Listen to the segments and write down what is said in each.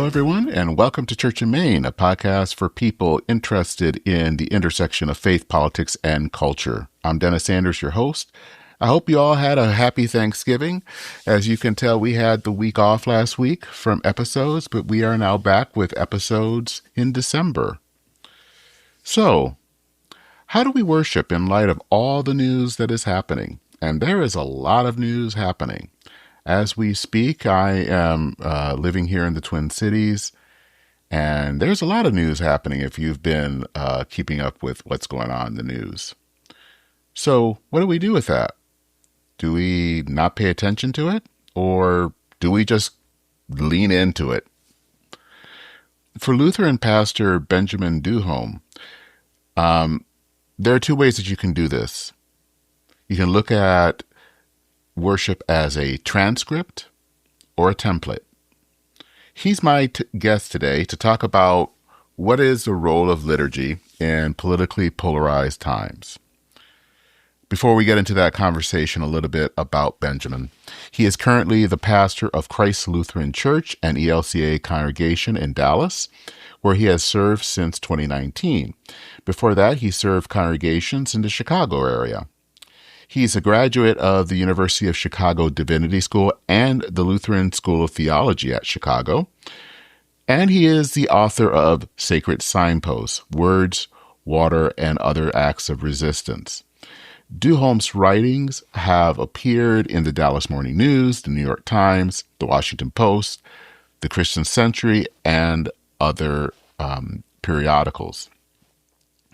Hello, everyone, and welcome to Church and Main, a podcast for people interested in the intersection of faith, politics, and culture. I'm Dennis Sanders, your host. I hope you all had a happy Thanksgiving. As you can tell, we had the week off last week from episodes, but we are now back with episodes in December. So, how do we worship in light of all the news that is happening? And there is a lot of news happening. As we speak, I am living here in the Twin Cities, and there's a lot of news happening if you've been keeping up with what's going on in the news. So what do we do with that? Do we not pay attention to it, or do we just lean into it? For Lutheran Pastor Benjamin Duholm, there are two ways that you can do this. You can look at worship as a transcript or a template. He's my guest today to talk about what is the role of liturgy in politically polarized times. Before we get into that conversation, a little bit about Benjamin. He is currently the pastor of Christ Lutheran Church and ELCA congregation in Dallas, where he has served since 2019. Before that, he served congregations in the Chicago area. He's a graduate of the University of Chicago Divinity School and the Lutheran School of Theology at Chicago. And he is the author of Sacred Signposts, Words, Water, and Other Acts of Resistance. Duholm's writings have appeared in the Dallas Morning News, the New York Times, the Washington Post, the Christian Century, and other periodicals.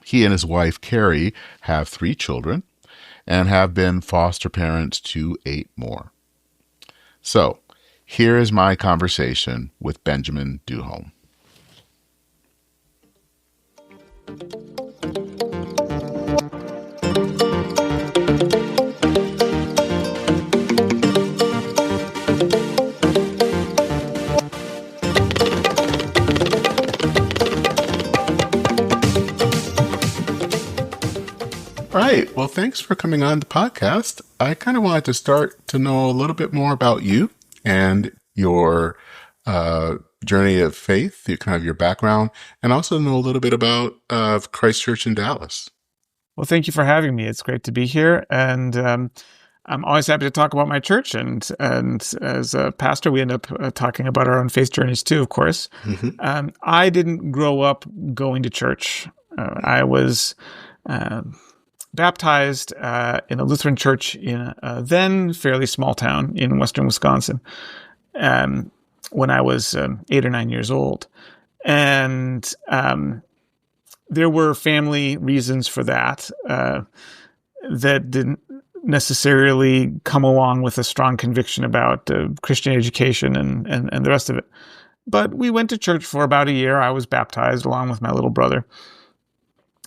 He and his wife, Carrie, have 3 children and have been foster parents to 8 more. So, here is my conversation with Benjamin Duholm. All right. Well, thanks for coming on the podcast. I kind of wanted to start to know a little bit more about you and your journey of faith, your background, and also know a little bit about Christ Church in Dallas. Well, thank you for having me. It's great to be here, and I'm always happy to talk about my church. And as a pastor, we end up talking about our own faith journeys too, of course. Mm-hmm. I didn't grow up going to church. I was baptized in a Lutheran church in a then fairly small town in western Wisconsin when I was 8 or 9 years old. And there were family reasons for that that didn't necessarily come along with a strong conviction about Christian education and the rest of it. But we went to church for about a year. I was baptized along with my little brother.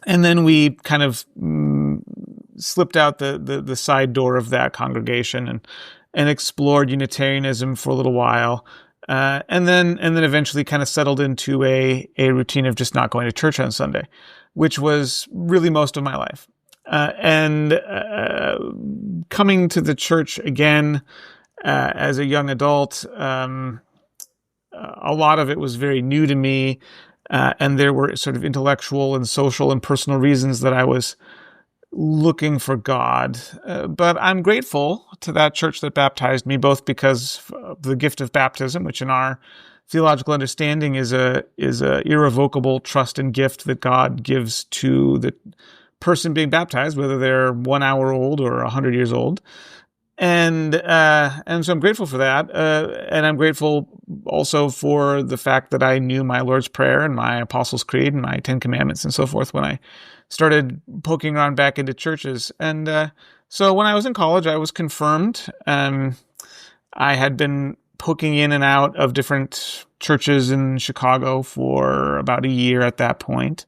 And then we kind of slipped out the side door of that congregation and explored Unitarianism for a little while, and then eventually kind of settled into a routine of just not going to church on Sunday, which was really most of my life. And coming to the church again as a young adult, a lot of it was very new to me. And there were sort of intellectual and social and personal reasons that I was looking for God. But I'm grateful to that church that baptized me, both because of the gift of baptism, which in our theological understanding is a irrevocable trust and gift that God gives to the person being baptized, whether they're 1 hour old or 100 years old. And so I'm grateful for that. And I'm grateful also for the fact that I knew my Lord's Prayer and my Apostles' Creed and my 10 Commandments and so forth when I started poking around back into churches. And so when I was in college, I was confirmed. I had been poking in and out of different churches in Chicago for about a year at that point.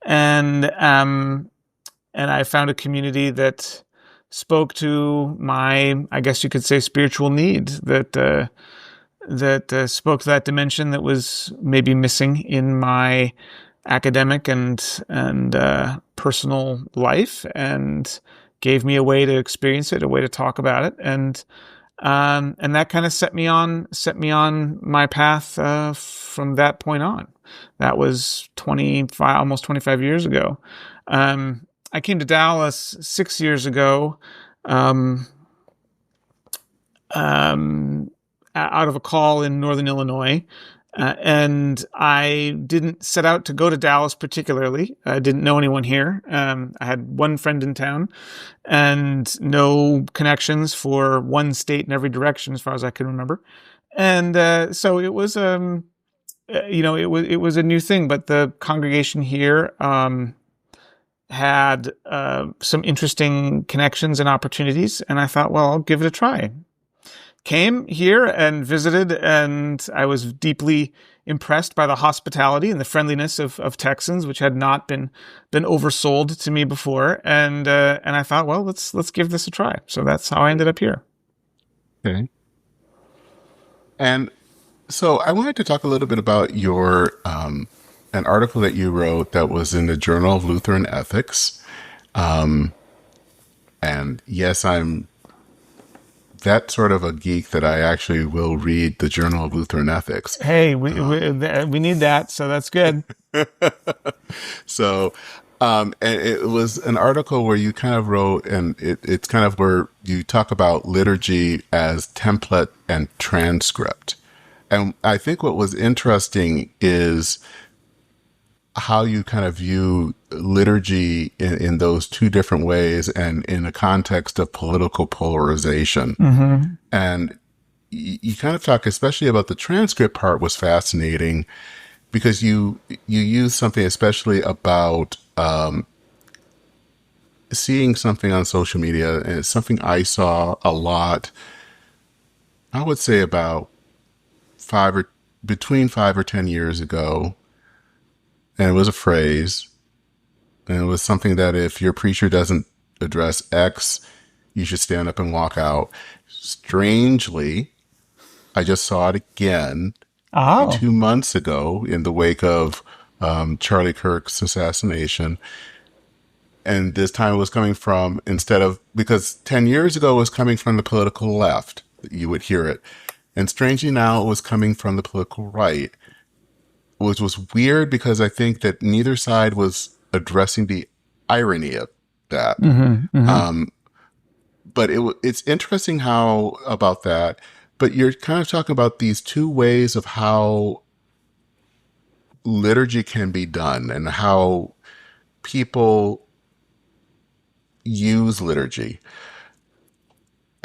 And I found a community that spoke to my, I guess you could say, spiritual need, that spoke to that dimension that was maybe missing in my academic and personal life, and gave me a way to experience it, a way to talk about it. And And that kind of set me on my path from that point on. That was 25, almost 25 years ago. I came to Dallas 6 years ago, out of a call in Northern Illinois. And I didn't set out to go to Dallas particularly. I didn't know anyone here. I had one friend in town and no connections for one state in every direction as far as I can remember. And so it was, it was a new thing, but the congregation here had some interesting connections and opportunities. And I thought, well, I'll give it a try. Came here and visited, and I was deeply impressed by the hospitality and the friendliness of Texans, which had not been oversold to me before. And I thought, well, let's give this a try. So that's how I ended up here. Okay. And so I wanted to talk a little bit about your an article that you wrote that was in the Journal of Lutheran Ethics. And yes, I'm that sort of a geek that I actually will read the Journal of Lutheran Ethics. Hey, we need that, so that's good. So, and it was an article where you kind of wrote, and it's kind of where you talk about liturgy as template and transcript. And I think what was interesting is how you kind of view liturgy in those two different ways and in a context of political polarization. Mm-hmm. And you kind of talk, especially about the transcript part was fascinating because you use something especially about seeing something on social media, and it's something I saw a lot, I would say about between 5 or 10 years ago. And it was a phrase, and it was something that if your preacher doesn't address X, you should stand up and walk out. Strangely, I just saw it again 2 months ago in the wake of Charlie Kirk's assassination. And this time it was coming from, because 10 years ago it was coming from the political left, you would hear it. And strangely now it was coming from the political right, which was weird because I think that neither side was addressing the irony of that. Mm-hmm, mm-hmm. But it's interesting about that. But you're kind of talking about these two ways of how liturgy can be done and how people use liturgy.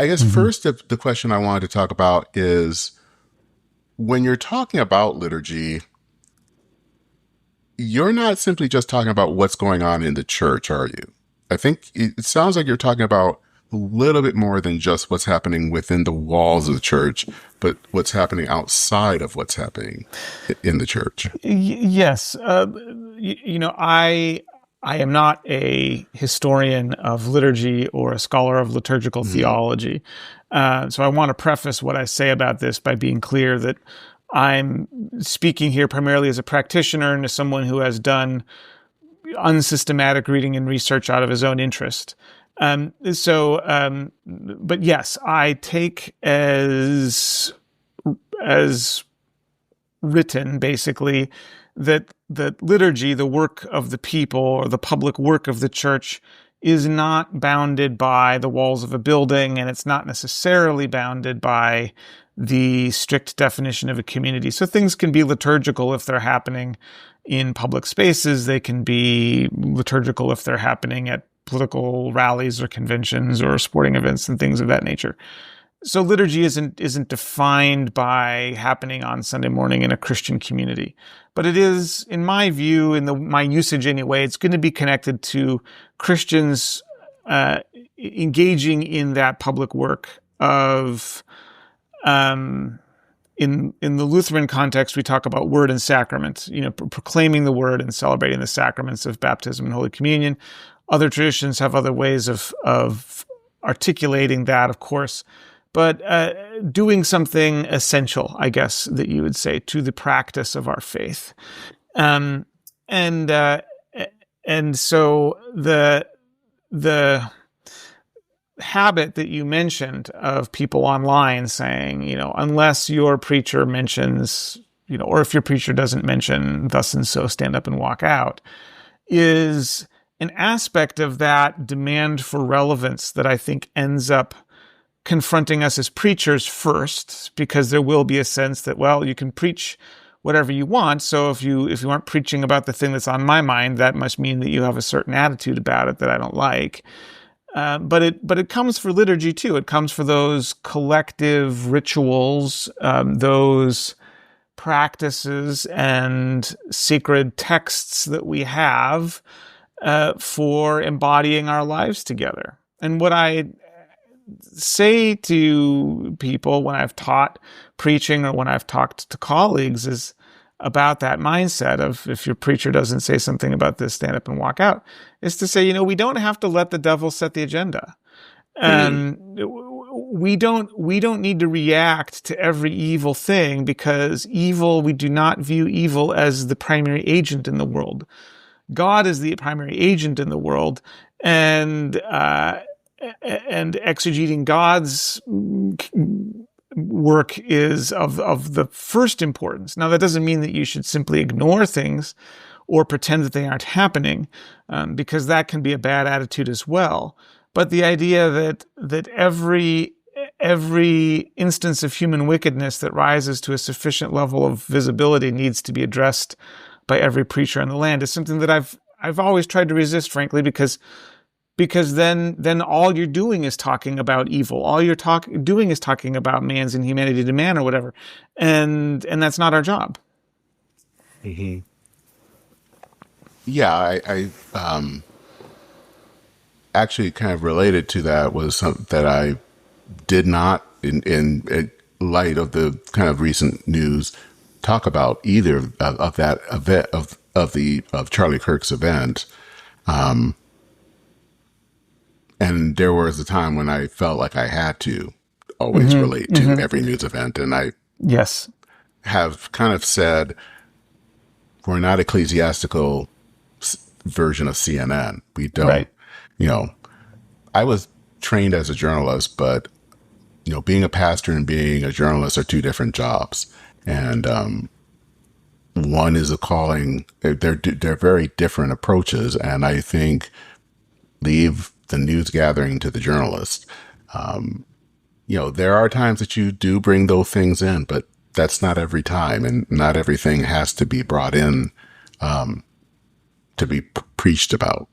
I guess first the question I wanted to talk about is when you're talking about liturgy, you're not simply just talking about what's going on in the church, are you? I think it sounds like you're talking about a little bit more than just what's happening within the walls of the church, but what's happening outside of what's happening in the church. Yes. I am not a historian of liturgy or a scholar of liturgical theology. So I want to preface what I say about this by being clear that I'm speaking here primarily as a practitioner and as someone who has done unsystematic reading and research out of his own interest. But yes, I take as written, basically, that liturgy, the work of the people or the public work of the church, is not bounded by the walls of a building, and it's not necessarily bounded by the strict definition of a community. So things can be liturgical if they're happening in public spaces. They can be liturgical if they're happening at political rallies or conventions or sporting events and things of that nature. So liturgy isn't defined by happening on Sunday morning in a Christian community, but it is, in my view, my usage anyway, it's going to be connected to Christians engaging in that public work of, in the Lutheran context, we talk about word and sacrament, proclaiming the word and celebrating the sacraments of baptism and Holy Communion. Other traditions have other ways of articulating that, of course. But doing something essential, I guess, that you would say, to the practice of our faith. And so the habit that you mentioned of people online saying, unless your preacher mentions, or if your preacher doesn't mention thus and so, stand up and walk out, is an aspect of that demand for relevance that I think ends up confronting us as preachers first, because there will be a sense that, well, you can preach whatever you want. So if you aren't preaching about the thing that's on my mind, that must mean that you have a certain attitude about it that I don't like. But it comes for liturgy too. It comes for those collective rituals, those practices and sacred texts that we have for embodying our lives together. And what I say to people when I've taught preaching or when I've talked to colleagues is about that mindset of, if your preacher doesn't say something about this, stand up and walk out, is to say, we don't have to let the devil set the agenda. We don't need to react to every evil thing, because we do not view evil as the primary agent in the world. God is the primary agent in the world, and exegeting God's work is of the first importance. Now, that doesn't mean that you should simply ignore things or pretend that they aren't happening, because that can be a bad attitude as well. But the idea that every instance of human wickedness that rises to a sufficient level of visibility needs to be addressed by every preacher in the land is something that I've always tried to resist, frankly, because then all you're doing is talking about evil. All you're doing is talking about man's inhumanity to man or whatever. And that's not our job. Mm-hmm. Yeah, I actually kind of related to that was something that I did not, in light of the kind of recent news, talk about either of that event of Charlie Kirk's event. And there was a time when I felt like I had to always relate to every news event. And I have kind of said, we're not ecclesiastical version of CNN. We don't, I was trained as a journalist, but, being a pastor and being a journalist are two different jobs. And one is a calling. They're very different approaches. And I think leave the news gathering to the journalist. There are times that you do bring those things in, but that's not every time, and not everything has to be brought in to be preached about.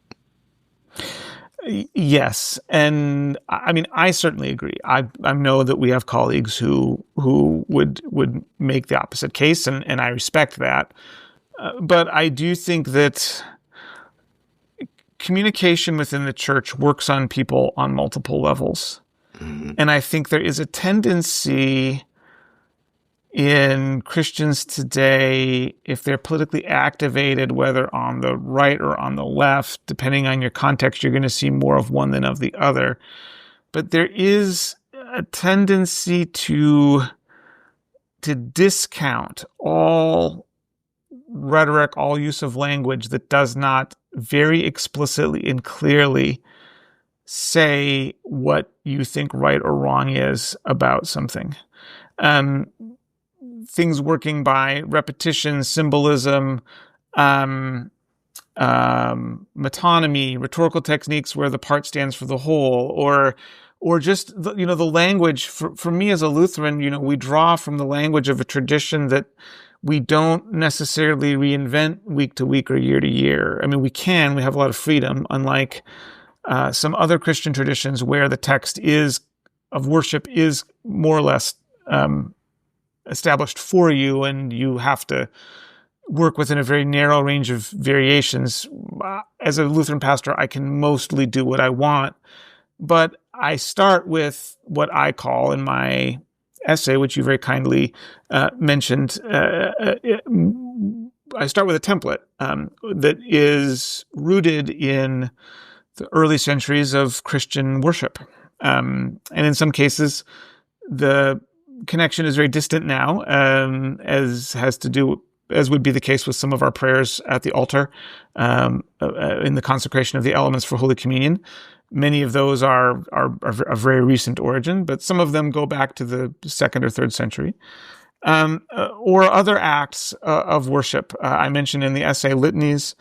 Yes, and I mean, I certainly agree. I know that we have colleagues who would make the opposite case, and I respect that. But I do think that communication within the church works on people on multiple levels. Mm-hmm. And I think there is a tendency in Christians today, if they're politically activated, whether on the right or on the left, depending on your context, you're going to see more of one than of the other. But there is a tendency to discount all rhetoric, all use of language that does not very explicitly and clearly say what you think right or wrong is about something. Things working by repetition, symbolism, metonymy, rhetorical techniques where the part stands for the whole, or just the language. For me as a Lutheran, we draw from the language of a tradition that we don't necessarily reinvent week to week or year to year. I mean, we have a lot of freedom, unlike some other Christian traditions where the text of worship is more or less established for you, and you have to work within a very narrow range of variations. As a Lutheran pastor, I can mostly do what I want, but I start with what I call in my essay, which you very kindly mentioned, I start with a template that is rooted in the early centuries of Christian worship. And in some cases, the connection is very distant now, as would be the case with some of our prayers at the altar in the consecration of the elements for Holy Communion. Many of those are of very recent origin, but some of them go back to the 2nd or 3rd century. Or other acts of worship. I mentioned in the essay litanies,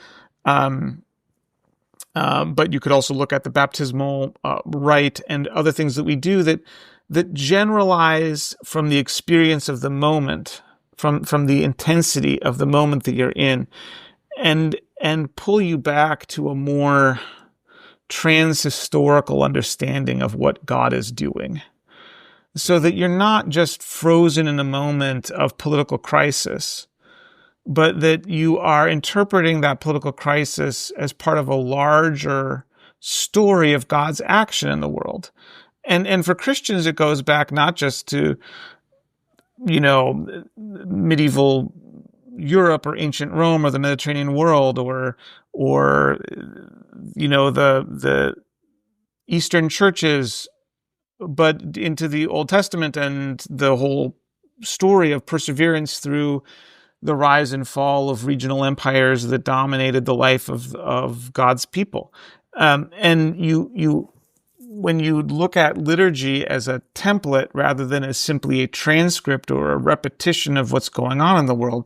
but you could also look at the baptismal rite and other things that we do that generalize from the experience of the moment, from the intensity of the moment that you're in, and pull you back to a more trans-historical understanding of what God is doing, so that you're not just frozen in a moment of political crisis, but that you are interpreting that political crisis as part of a larger story of God's action in the world. And for Christians, it goes back not just to, medieval Europe or ancient Rome or the Mediterranean world or the Eastern churches, but into the Old Testament and the whole story of perseverance through the rise and fall of regional empires that dominated the life of God's people. And when you look at liturgy as a template rather than as simply a transcript or a repetition of what's going on in the world,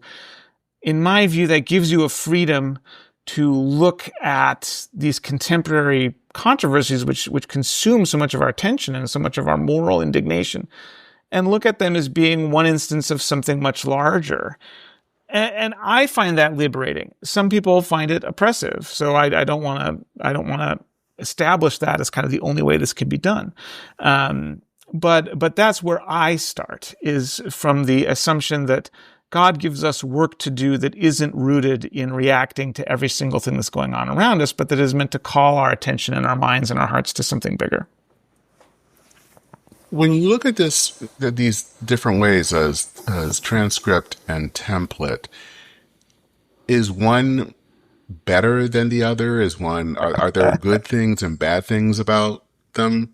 in my view, that gives you a freedom to look at these contemporary controversies which consume so much of our attention and so much of our moral indignation, and look at them as being one instance of something much larger. And I find that liberating. Some people find it oppressive. So I don't want to establish that as kind of the only way this can be done. But that's where I start, is from the assumption that God gives us work to do that isn't rooted in reacting to every single thing that's going on around us, but that is meant to call our attention and our minds and our hearts to something bigger. When you look at these different ways as transcript and template, is one better than the other? Are there good things and bad things about them?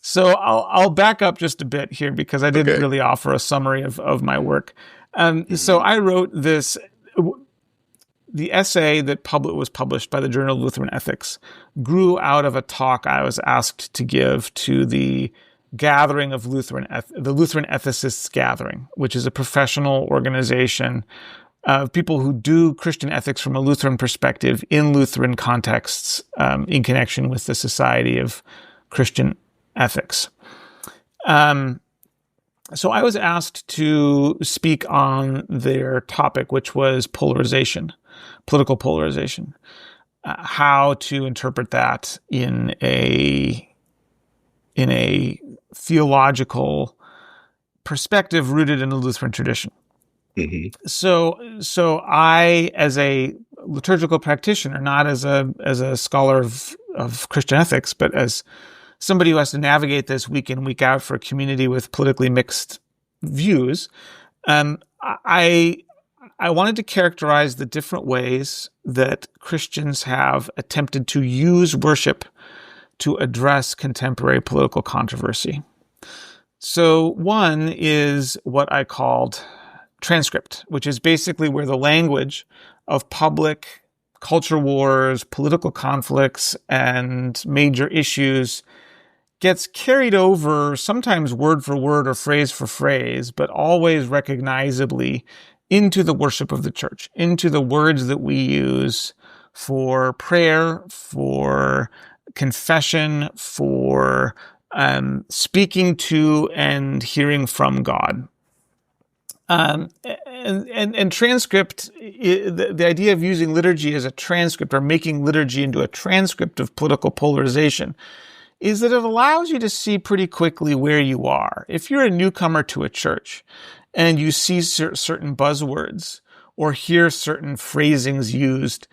So I'll back up just a bit here because I didn't really offer a summary of my work. So I wrote the essay that was published by the Journal of Lutheran Ethics grew out of a talk I was asked to give to the gathering of the Lutheran Ethicists Gathering, which is a professional organization of people who do Christian ethics from a Lutheran perspective in Lutheran contexts, in connection with the Society of Christian Ethics. So I was asked to speak on their topic, which was polarization, political polarization, how to interpret that in a theological perspective rooted in the Lutheran tradition. Mm-hmm. So I, as a liturgical practitioner, not as a scholar of Christian ethics, but as somebody who has to navigate this week in, week out for a community with politically mixed views, I wanted to characterize the different ways that Christians have attempted to use worship to address contemporary political controversy. So one is what I called transcript, which is basically where the language of public culture wars, political conflicts, and major issues gets carried over, sometimes word for word or phrase for phrase, but always recognizably into the worship of the church, into the words that we use for prayer, for confession, for speaking to and hearing from God. And transcript, the idea of using liturgy as a transcript or making liturgy into a transcript of political polarization is that it allows you to see pretty quickly where you are. If you're a newcomer to a church and you see certain buzzwords or hear certain phrasings used,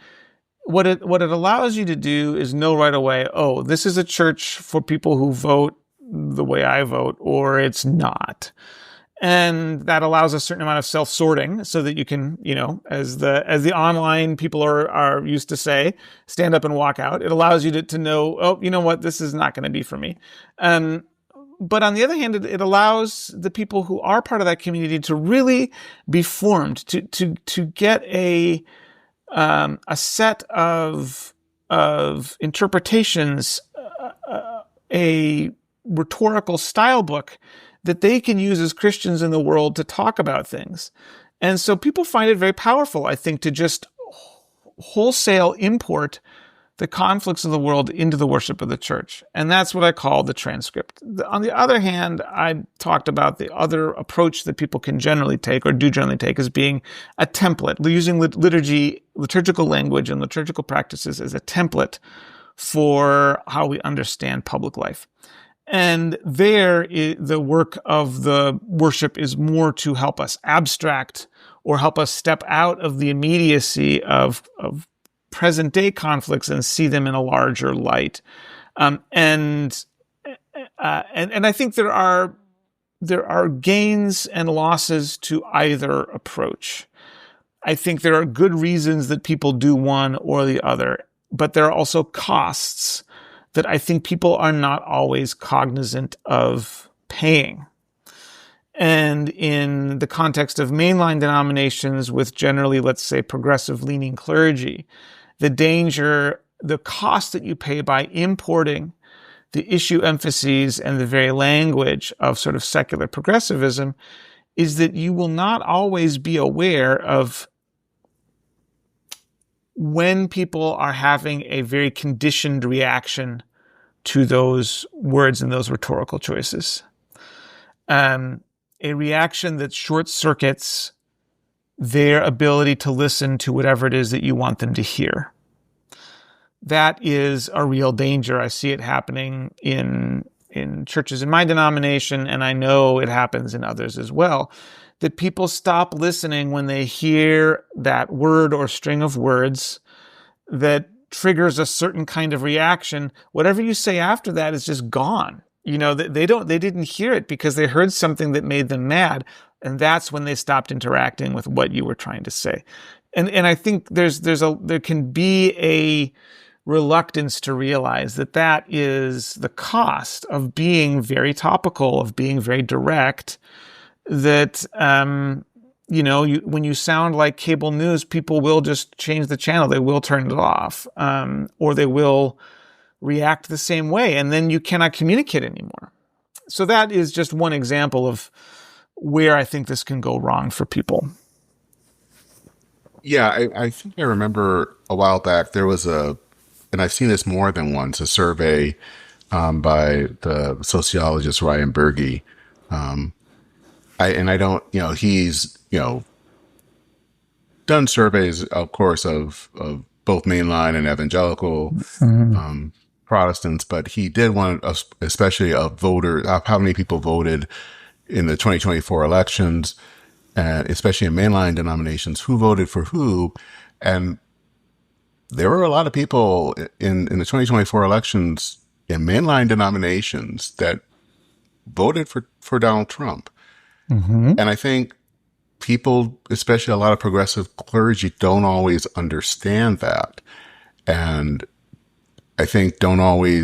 what it allows you to do is know right away, oh, this is a church for people who vote the way I vote, or it's not. And that allows a certain amount of self-sorting so that you can, as the online people are used to say, stand up and walk out. It allows you to know, oh, you know what, this is not going to be for me. But on the other hand, it allows the people who are part of that community to really be formed, to get a set of interpretations a rhetorical style book that they can use as Christians in the world to talk about things. And so people find it very powerful, I think, to just wholesale import the conflicts of the world into the worship of the church. And that's what I call the transcript. On the other hand, I talked about the other approach that people can generally take, or do generally take, as being a template, using liturgy, liturgical language and liturgical practices as a template for how we understand public life. And there, the work of the worship is more to help us abstract or help us step out of the immediacy of present day conflicts and see them in a larger light. And I think there are gains and losses to either approach. I think there are good reasons that people do one or the other, but there are also costs that I think people are not always cognizant of paying. And in the context of mainline denominations with generally, let's say, progressive-leaning clergy, the cost that you pay by importing the issue emphases and the very language of sort of secular progressivism is that you will not always be aware of when people are having a very conditioned reaction to those words and those rhetorical choices. A reaction that short circuits their ability to listen to whatever it is that you want them to hear. That is a real danger. I see it happening in churches in my denomination, and I know it happens in others as well, that people stop listening when they hear that word or string of words that triggers a certain kind of reaction. Whatever you say after that is just gone. You know, they didn't hear it because they heard something that made them mad. And that's when they stopped interacting with what you were trying to say. And I think there can be a reluctance to realize that is the cost of being very topical, of being very direct, that, when you sound like cable news, people will just change the channel. They will turn it off, or they will react the same way, and then you cannot communicate anymore. So that is just one example of where I think this can go wrong for people. Yeah, I think I remember a while back there was and I've seen this more than once, a survey by the sociologist Ryan Berge. He's done surveys, of course, of both mainline and evangelical Protestants, but he did one especially of voters, how many people voted in the 2024 elections, and especially in mainline denominations, who voted for who. And there were a lot of people in the 2024 elections in mainline denominations that voted for Donald Trump. And I think people, especially a lot of progressive clergy, don't always understand that. And I think and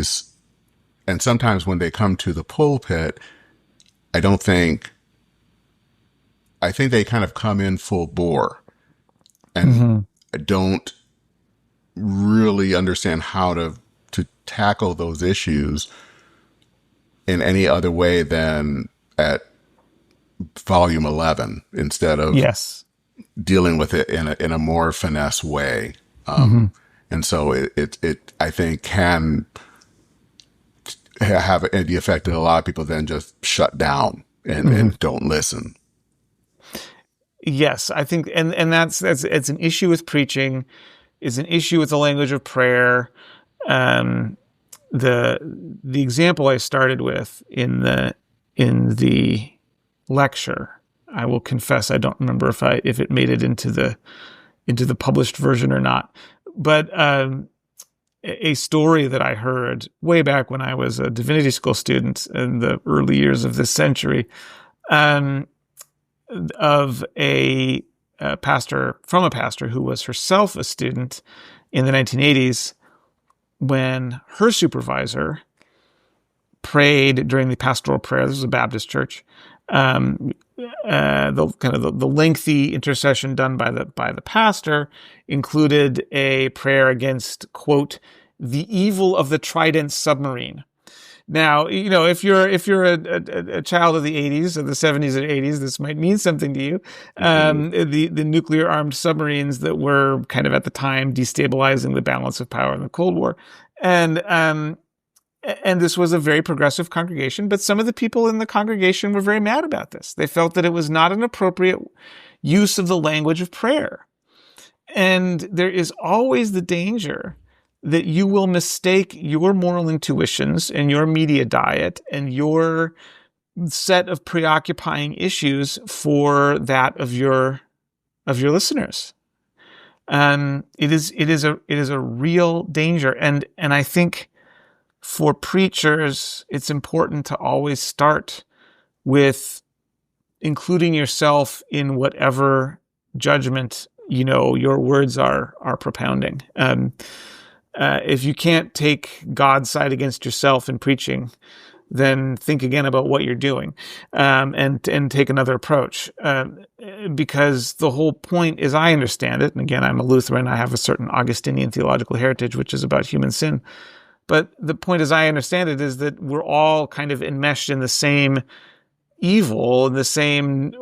sometimes when they come to the pulpit, I think they kind of come in full bore and don't really understand how to tackle those issues in any other way than at volume 11, instead of dealing with it in a more finesse way. And so it I think can have the effect that a lot of people then just shut down and don't listen. Yes, I think, and that's it's an issue with preaching, is an issue with the language of prayer. The example I started with in the lecture, I will confess I don't remember if it made it into the published version or not, but a story that I heard way back when I was a divinity school student in the early years of this century, of a pastor who was herself a student in the 1980s, when her supervisor prayed during the pastoral prayer. This was a Baptist church. The lengthy intercession done by the pastor included a prayer against, quote, the evil of the Trident submarine. Now, if you're a child of the 80s or the 70s or 80s, this might mean something to you. The nuclear armed submarines that were kind of at the time destabilizing the balance of power in the Cold War, and this was a very progressive congregation. But some of the people in the congregation were very mad about this. They felt that it was not an appropriate use of the language of prayer, and there is always the danger that you will mistake your moral intuitions and your media diet and your set of preoccupying issues for that of your listeners. It is a real danger, and I think for preachers, it's important to always start with including yourself in whatever judgment your words are propounding. If you can't take God's side against yourself in preaching, then think again about what you're doing, and take another approach. Because the whole point, as I understand it, and again, I'm a Lutheran, I have a certain Augustinian theological heritage, which is about human sin. But the point, as I understand it, is that we're all kind of enmeshed in the same evil, the same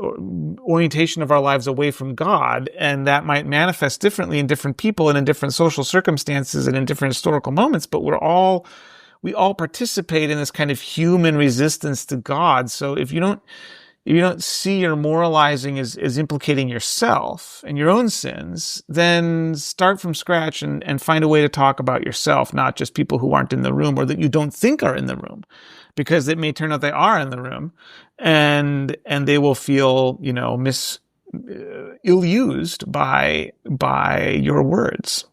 orientation of our lives away from God, and that might manifest differently in different people and in different social circumstances and in different historical moments, but we all participate in this kind of human resistance to God. So if you don't see your moralizing as implicating yourself and your own sins, then start from scratch and find a way to talk about yourself, not just people who aren't in the room or that you don't think are in the room, because it may turn out they are in the room, and they will feel, ill-used by your words.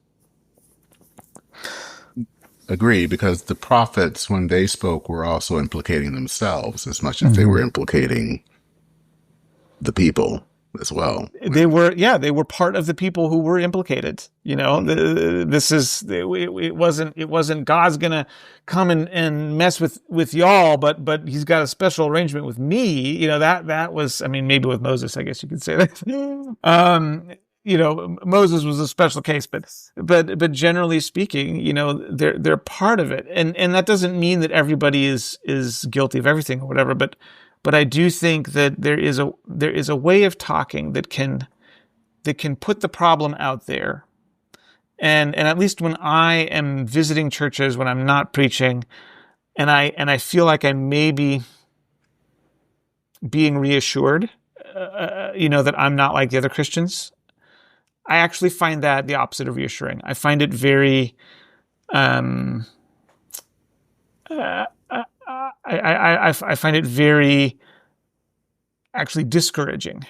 Agree, because the prophets, when they spoke, were also implicating themselves as much as they were implicating the people as well. They were part of the people who were implicated. It wasn't God's gonna come and mess with y'all, but he's got a special arrangement with me. That was, maybe with Moses, I guess you could say that. Moses was a special case, but generally speaking, they're part of it, and that doesn't mean that everybody is guilty of everything or whatever, but I do think that there is a way of talking that can put the problem out there, and at least when I am visiting churches, when I'm not preaching, and I feel like I may be being reassured, that I'm not like the other Christians. I actually find that the opposite of reassuring. I find it very, I find it very actually discouraging,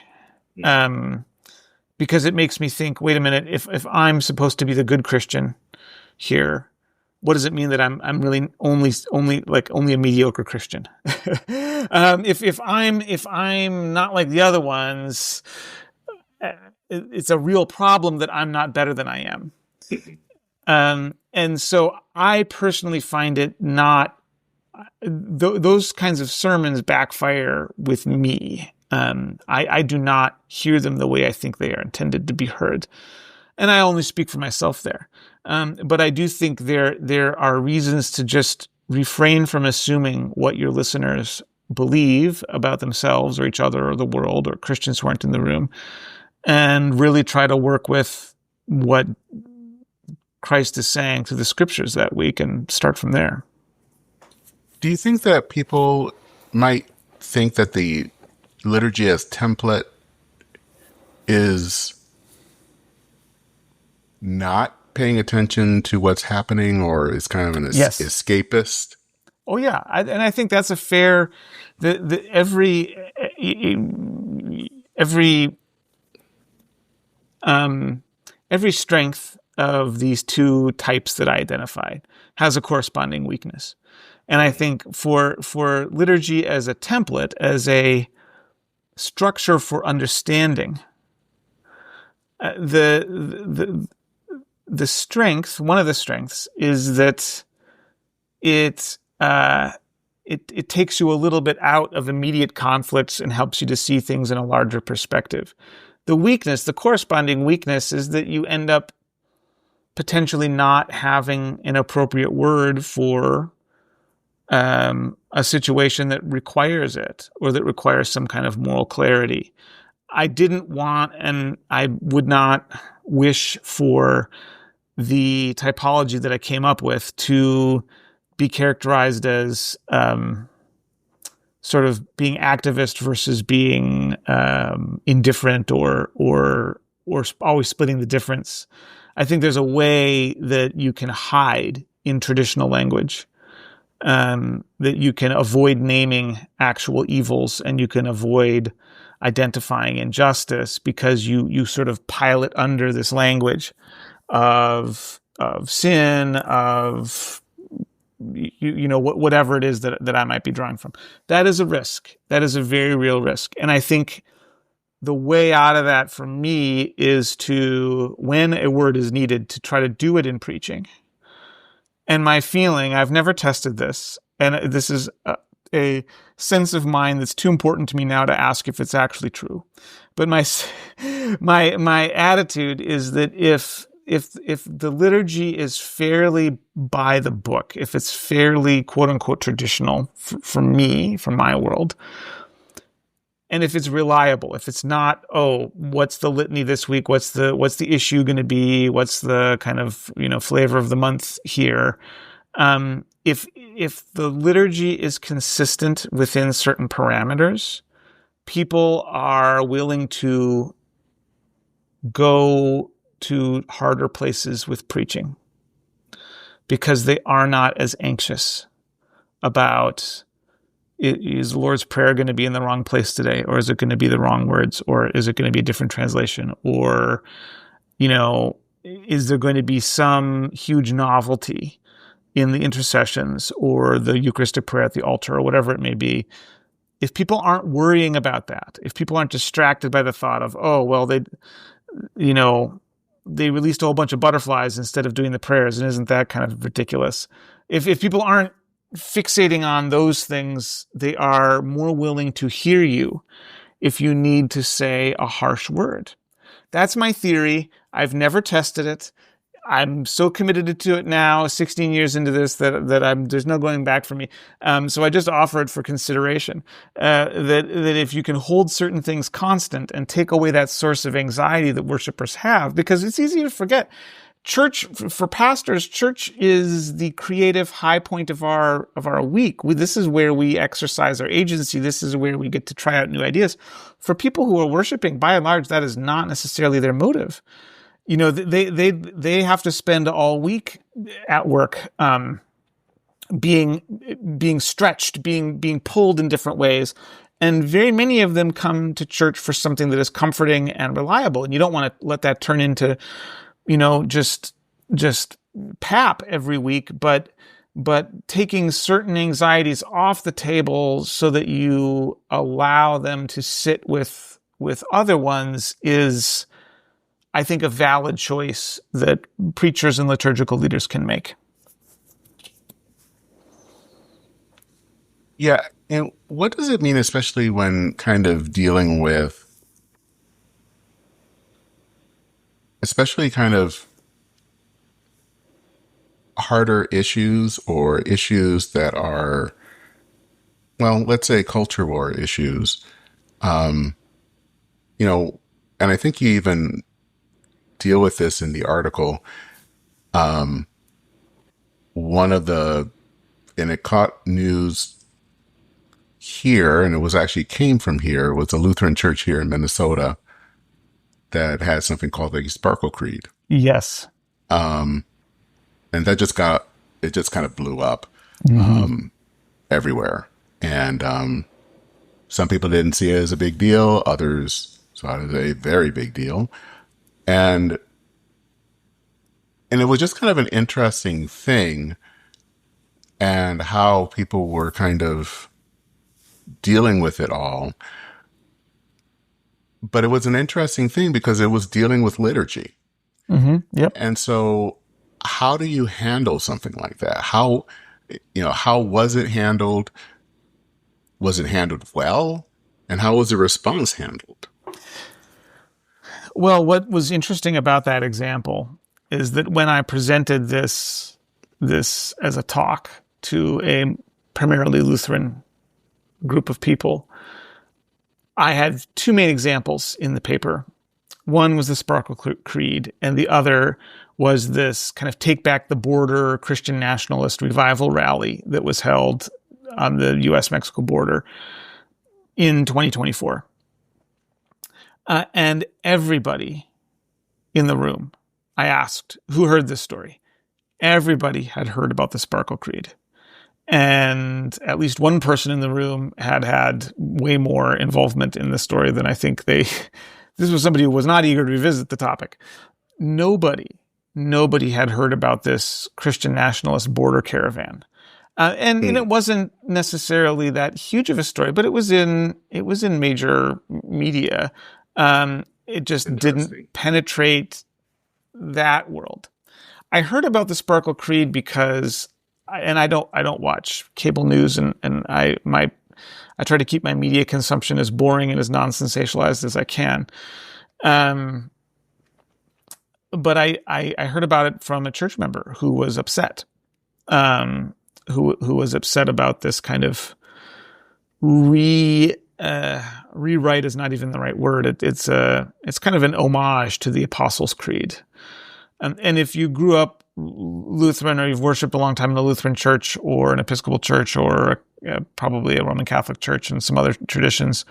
because it makes me think, wait a minute, if I'm supposed to be the good Christian here, what does it mean that I'm really only a mediocre Christian? If I'm not like the other ones, it's a real problem that I'm not better than I am. And so I personally find it not, those kinds of sermons backfire with me. I do not hear them the way I think they are intended to be heard. And I only speak for myself there. But I do think there are reasons to just refrain from assuming what your listeners believe about themselves or each other or the world or Christians who aren't in the room, and really try to work with what Christ is saying through the scriptures that week and start from there. Do you think that people might think that the liturgy as template is not paying attention to what's happening, or is kind of an escapist? Oh yeah, and I think that's a fair. Every strength of these two types that I identified has a corresponding weakness. And I think for liturgy as a template, as a structure for understanding, the strength, one of the strengths, is that it takes you a little bit out of immediate conflicts and helps you to see things in a larger perspective. The weakness, the corresponding weakness, is that you end up potentially not having an appropriate word for a situation that requires it, or that requires some kind of moral clarity. I didn't want, and I would not wish for the typology that I came up with to be characterized as sort of being activist versus being indifferent, or always splitting the difference. I think there's a way that you can hide in traditional language, that you can avoid naming actual evils, and you can avoid identifying injustice, because you sort of pile it under this language of sin, of whatever it is that I might be drawing from. That is a risk. That is a very real risk. And I think the way out of that for me is to, when a word is needed, to try to do it in preaching. And my feeling, I've never tested this, and this is a sense of mine that's too important to me now to ask if it's actually true. But my attitude is that if the liturgy is fairly by the book, if it's fairly quote unquote traditional for me, from my world, and if it's reliable, if it's not, what's the litany this week? What's the issue going to be? What's the kind of, flavor of the month here? If the liturgy is consistent within certain parameters, people are willing to go to harder places with preaching, because they are not as anxious about, is the Lord's Prayer going to be in the wrong place today? Or is it going to be the wrong words? Or is it going to be a different translation? Or, is there going to be some huge novelty in the intercessions or the Eucharistic prayer at the altar, or whatever it may be? If people aren't worrying about that, if people aren't distracted by the thought of, they released a whole bunch of butterflies instead of doing the prayers, and isn't that kind of ridiculous? If people aren't fixating on those things, they are more willing to hear you if you need to say a harsh word. That's my theory. I've never tested it. I'm so committed to it now, 16 years into this, that there's no going back for me. So I just offer it for consideration, that if you can hold certain things constant and take away that source of anxiety that worshipers have, because it's easy to forget. Church, for pastors, church is the creative high point of our week. This is where we exercise our agency. This is where we get to try out new ideas. For people who are worshiping, by and large, that is not necessarily their motive. They have to spend all week at work, being stretched, being pulled in different ways. And very many of them come to church for something that is comforting and reliable. And you don't want to let that turn into, just pap every week, but taking certain anxieties off the table so that you allow them to sit with other ones is, I think, a valid choice that preachers and liturgical leaders can make. Yeah. And what does it mean, especially when kind of dealing with, especially kind of harder issues, or issues that are, well, let's say culture war issues, and I think you even deal with this in the article. One of the, and it caught news here, and it was actually came from here, was a Lutheran church here in Minnesota that had something called the Sparkle Creed. Yes. And that just kind of blew up everywhere. And some people didn't see it as a big deal. Others saw it as a very big deal. And it was just kind of an interesting thing, and how people were kind of dealing with it all. But it was an interesting thing because it was dealing with liturgy. Mm-hmm. Yep. And so how do you handle something like that? How was it handled? Was it handled well? And how was the response handled? Well, what was interesting about that example is that when I presented this as a talk to a primarily Lutheran group of people. I had two main examples in the paper. One was the Sparkle Creed, and the other was this kind of Take Back the Border Christian nationalist revival rally that was held on the U.S.-Mexico border in 2024. And everybody in the room, I asked, who heard this story? Everybody had heard about the Sparkle Creed. And at least one person in the room had way more involvement in the story than I think this was somebody who was not eager to revisit the topic. Nobody had heard about this Christian nationalist border caravan. And it wasn't necessarily that huge of a story, but it was in major media. It just didn't penetrate that world. I heard about the Sparkle Creed because, and I don't watch cable news, and I try to keep my media consumption as boring and as non-sensationalized as I can. But I heard about it from a church member who was upset, who was upset about this kind of rewrite is not even the right word. It's kind of an homage to the Apostles' Creed. And if you grew up Lutheran, or you've worshipped a long time in a Lutheran church or an Episcopal church or probably a Roman Catholic church and some other traditions,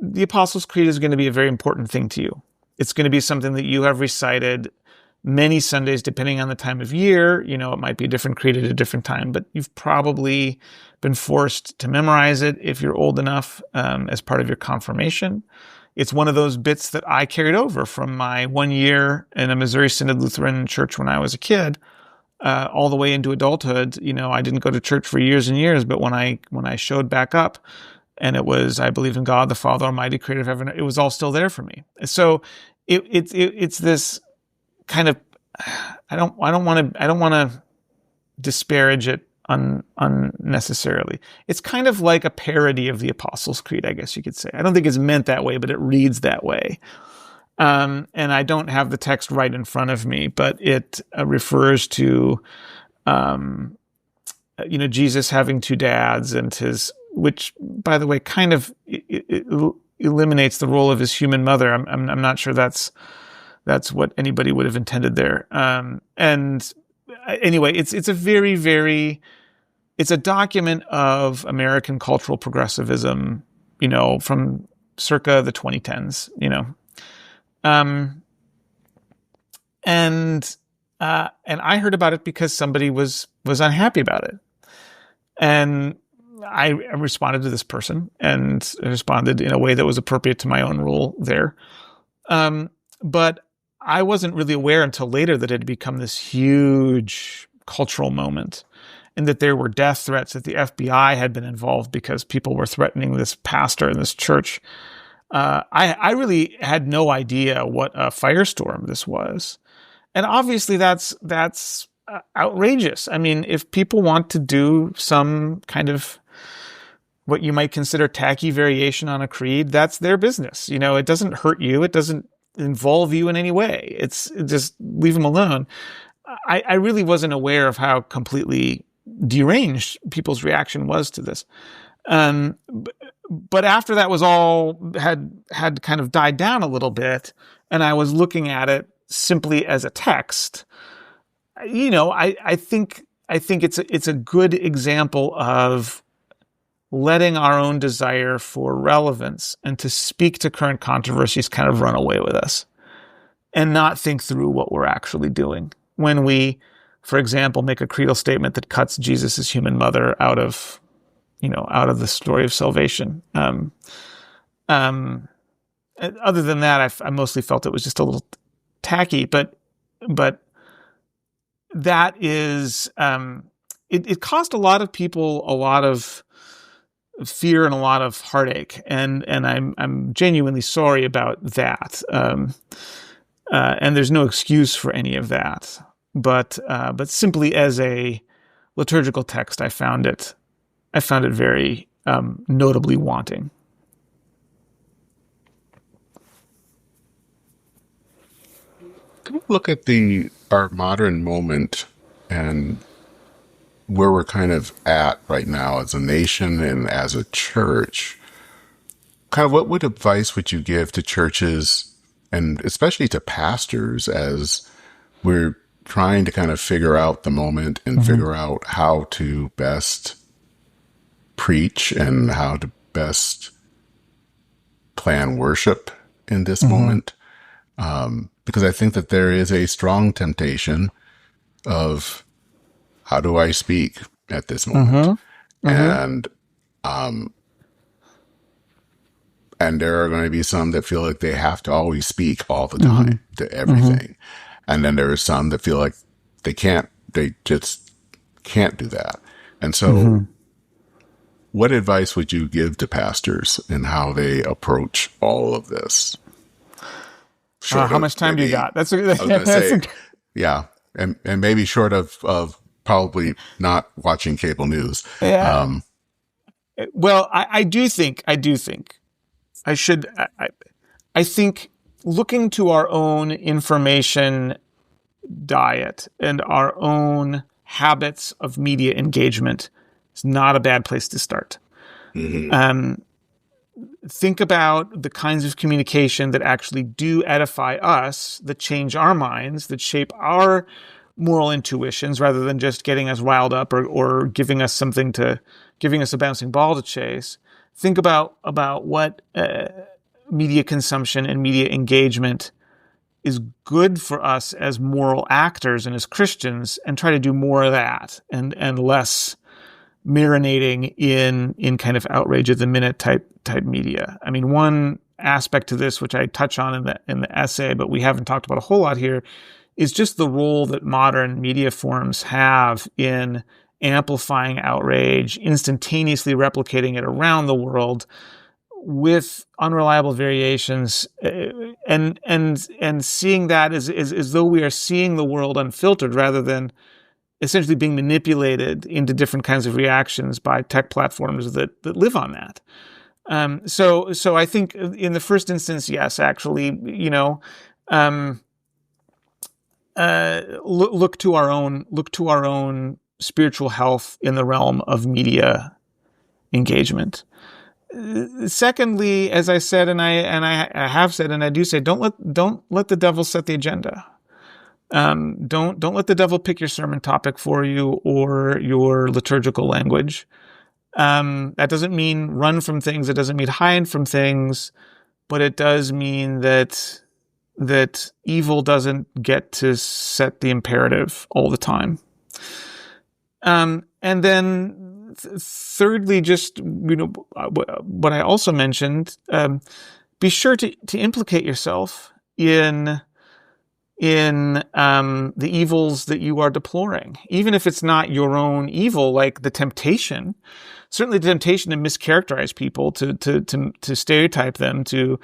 the Apostles' Creed is going to be a very important thing to you. It's going to be something that you have recited many Sundays, depending on the time of year. You know, it might be a different creed at a different time, but you've probably been forced to memorize it if you're old enough, as part of your confirmation. It's one of those bits that I carried over from my 1 year in a Missouri Synod Lutheran church when I was a kid, all the way into adulthood. You know, I didn't go to church for years and years, but when I showed back up, and it was, I believe in God, the Father Almighty, creator of heaven, it was all still there for me. So it's this kind of, I don't want to disparage it unnecessarily. It's kind of like a parody of the Apostles' Creed, I guess you could say. I don't think it's meant that way, but it reads that way. And I don't have the text right in front of me, but it refers to, Jesus having two dads, and which, by the way, kind of eliminates the role of his human mother. I'm not sure that's what anybody would have intended there. And anyway, it's a very, very, it's a document of American cultural progressivism, from circa the 2010s, and I heard about it because somebody was unhappy about it. And I responded to this person, and I responded in a way that was appropriate to my own role there. But I wasn't really aware until later that it had become this huge cultural moment, and that there were death threats, that the FBI had been involved because people were threatening this pastor in this church. I really had no idea what a firestorm this was. And obviously that's outrageous. I mean, if people want to do some kind of what you might consider tacky variation on a creed, that's their business. It doesn't hurt you. It doesn't involve you in any way. It's just leave them alone. I really wasn't aware of how completely deranged people's reaction was to this. But after that was all had kind of died down a little bit, and I was looking at it simply as a text, I think it's a good example of letting our own desire for relevance and to speak to current controversies kind of run away with us, and not think through what we're actually doing when we, for example, make a creedal statement that cuts Jesus' human mother out of the story of salvation. Other than that, I mostly felt it was just a little tacky, but that is, it caused a lot of people a lot of fear and a lot of heartache, and I'm genuinely sorry about that. And there's no excuse for any of that, but simply as a liturgical text, I found it very notably wanting. Can we look at our modern moment and where we're kind of at right now as a nation and as a church, kind of what advice would you give to churches and especially to pastors as we're trying to kind of figure out the moment and figure out how to best preach and how to best plan worship in this moment? Because I think that there is a strong temptation of how do I speak at this moment? And and there are going to be some that feel like they have to always speak all the time to everything. And then there are some that feel like they just can't do that. And so what advice would you give to pastors in how they approach all of this? How much time do you got? That's I was going to say, yeah. And maybe short of probably not watching cable news. Yeah. Well, I do think I think looking to our own information diet and our own habits of media engagement is not a bad place to start. Think about the kinds of communication that actually do edify us, that change our minds, that shape our moral intuitions rather than just getting us riled up or giving us a bouncing ball to chase. Think about what media consumption and media engagement is good for us as moral actors and as Christians, and try to do more of that and less marinating in kind of outrage of the minute type media. I mean, one aspect to this, which I touch on in the essay, but we haven't talked about a whole lot here, is just the role that modern media forms have in amplifying outrage, instantaneously replicating it around the world with unreliable variations, and seeing that as though we are seeing the world unfiltered rather than essentially being manipulated into different kinds of reactions by tech platforms that live on that. So I think in the first instance, yes, actually, look to our own spiritual health in the realm of media engagement. Secondly, as I said, and I have said, and I do say, don't let the devil set the agenda. Don't let the devil pick your sermon topic for you or your liturgical language. That doesn't mean run from things. It doesn't mean hide from things, but it does mean that evil doesn't get to set the imperative all the time. And then thirdly, just, what I also mentioned, be sure to implicate yourself in the evils that you are deploring, even if it's not your own evil, like the temptation, certainly the temptation to mischaracterize people, to stereotype them, to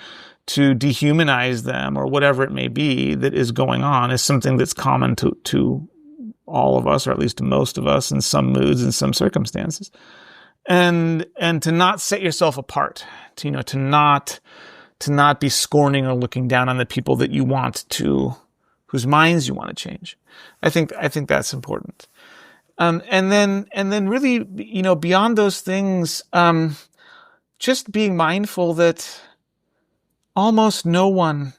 dehumanize them, or whatever it may be that is going on, is something that's common to all of us, or at least to most of us, in some moods and some circumstances, and to not set yourself apart, to not be scorning or looking down on the people that you want to, whose minds you want to change. I think that's important. And then really, beyond those things, just being mindful that almost no one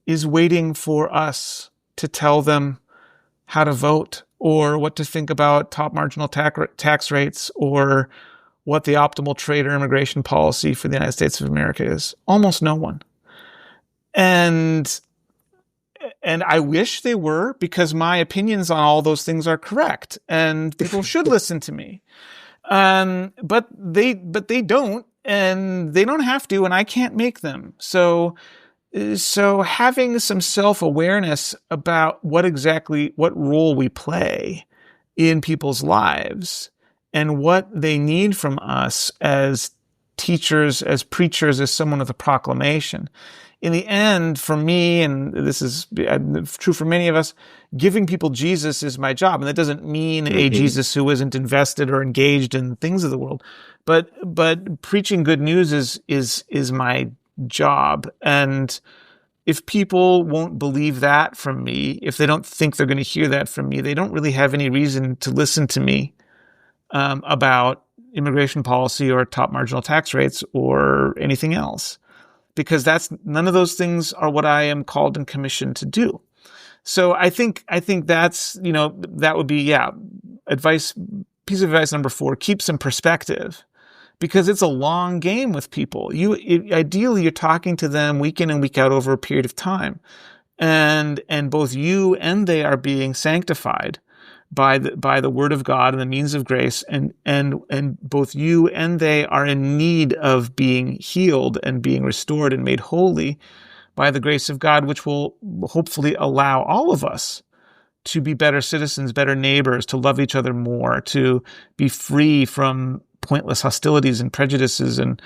is waiting for us to tell them how to vote or what to think about top marginal tax rates or what the optimal trade or immigration policy for the United States of America is. Almost no one. And I wish they were, because my opinions on all those things are correct and people should listen to me. But they don't, and they don't have to, and I can't make them. So having some self-awareness about what role we play in people's lives and what they need from us as teachers, as preachers, as someone with a proclamation. In the end, for me, and this is true for many of us, giving people Jesus is my job. And that doesn't mean a Jesus who isn't invested or engaged in things of the world. But preaching good news is my job. And if people won't believe that from me, if they don't think they're going to hear that from me, they don't really have any reason to listen to me about immigration policy or top marginal tax rates or anything else, because none of those things are what I am called and commissioned to do. So I think that's, that would be, piece of advice number 4, keep some perspective, because it's a long game with people. Ideally, you're talking to them week in and week out over a period of time. And both you and they are being sanctified by the word of God and the means of grace. And both you and they are in need of being healed and being restored and made holy by the grace of God, which will hopefully allow all of us to be better citizens, better neighbors, to love each other more, to be free from pointless hostilities and prejudices, and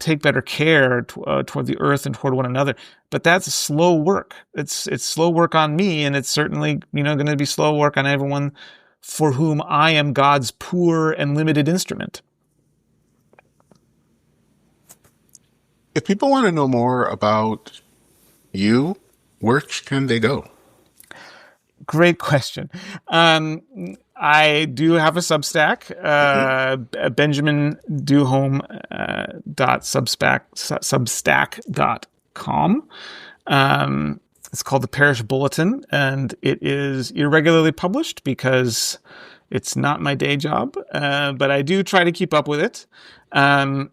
take better care toward the earth and toward one another. But that's slow work. It's slow work on me, and it's certainly going to be slow work on everyone for whom I am God's poor and limited instrument. If people want to know more about you, where can they go? Great question. I do have a Substack, Benjamin Duholm substack.com. It's called the Parish Bulletin, and it is irregularly published because it's not my day job, but I do try to keep up with it. I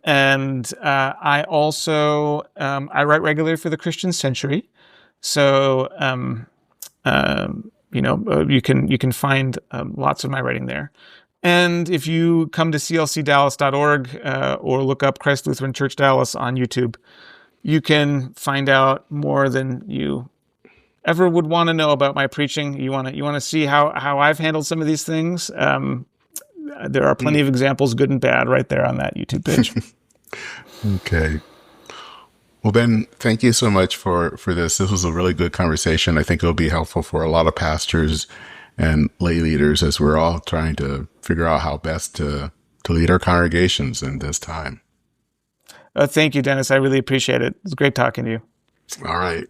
also I write regularly for the Christian Century, so you can find lots of my writing there. And if you come to clcdallas.org or look up Christ Lutheran Church Dallas on YouTube, you can find out more than you ever would want to know about my preaching. You want to see how I've handled some of these things. There are plenty of examples, good and bad, right there on that YouTube page. Okay. Well, Ben, thank you so much for this. This was a really good conversation. I think it'll be helpful for a lot of pastors and lay leaders as we're all trying to figure out how best to lead our congregations in this time. Thank you, Dennis. I really appreciate it. It's great talking to you. All right.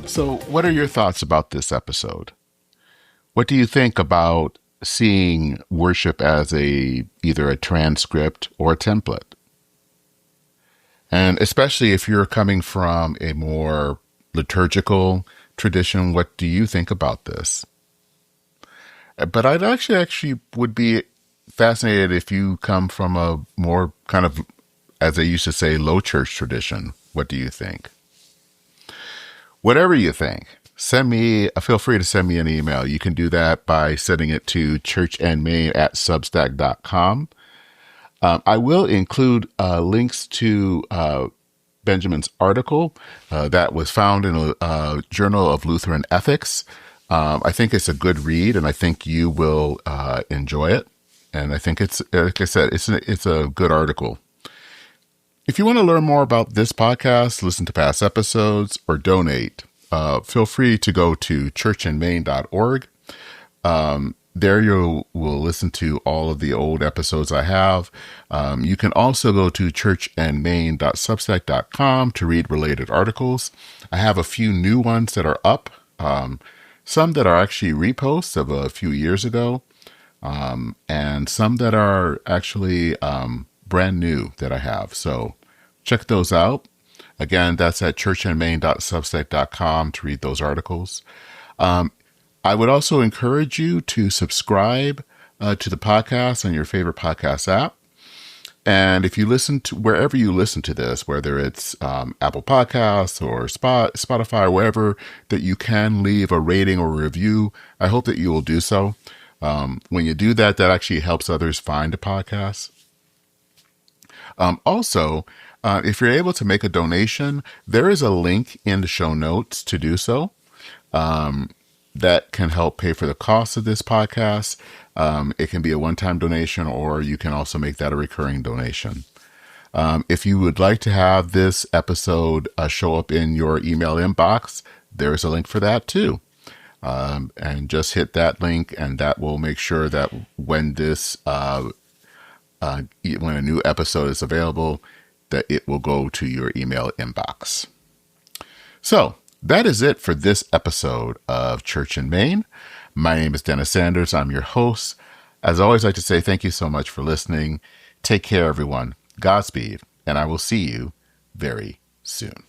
So, what are your thoughts about this episode? What do you think about seeing worship as either a transcript or a template? And especially if you're coming from a more liturgical tradition, what do you think about this? But I'd actually would be fascinated if you come from a more kind of, as they used to say, low church tradition. What do you think? Whatever you think, feel free to send me an email. You can do that by sending it to churchandmain@substack.com. I will include links to Benjamin's article that was found in a Journal of Lutheran Ethics. I think it's a good read, and I think you will enjoy it. And I think it's, like I said, it's a good article. If you want to learn more about this podcast, listen to past episodes, or donate, feel free to go to churchandmain.org. There you will listen to all of the old episodes I have. You can also go to churchandmain.substack.com to read related articles. I have a few new ones that are up, some that are actually reposts of a few years ago, and some that are actually brand new that I have. So check those out. Again, that's at churchandmain.substack.com to read those articles. I would also encourage you to subscribe to the podcast on your favorite podcast app. And if you listen to wherever you listen to this, whether it's Apple Podcasts or Spotify or wherever, that you can leave a rating or review, I hope that you will do so. When you do that, that actually helps others find the podcast. Also, if you're able to make a donation, there is a link in the show notes to do so. that can help pay for the cost of this podcast. It can be a one-time donation, or you can also make that a recurring donation. If you would like to have this episode show up in your email inbox, there is a link for that too. And just hit that link, and that will make sure that when when a new episode is available, that it will go to your email inbox. So that is it for this episode of Church in Main. My name is Dennis Sanders. I'm your host. As always, I'd like to say thank you so much for listening. Take care, everyone. Godspeed, and I will see you very soon.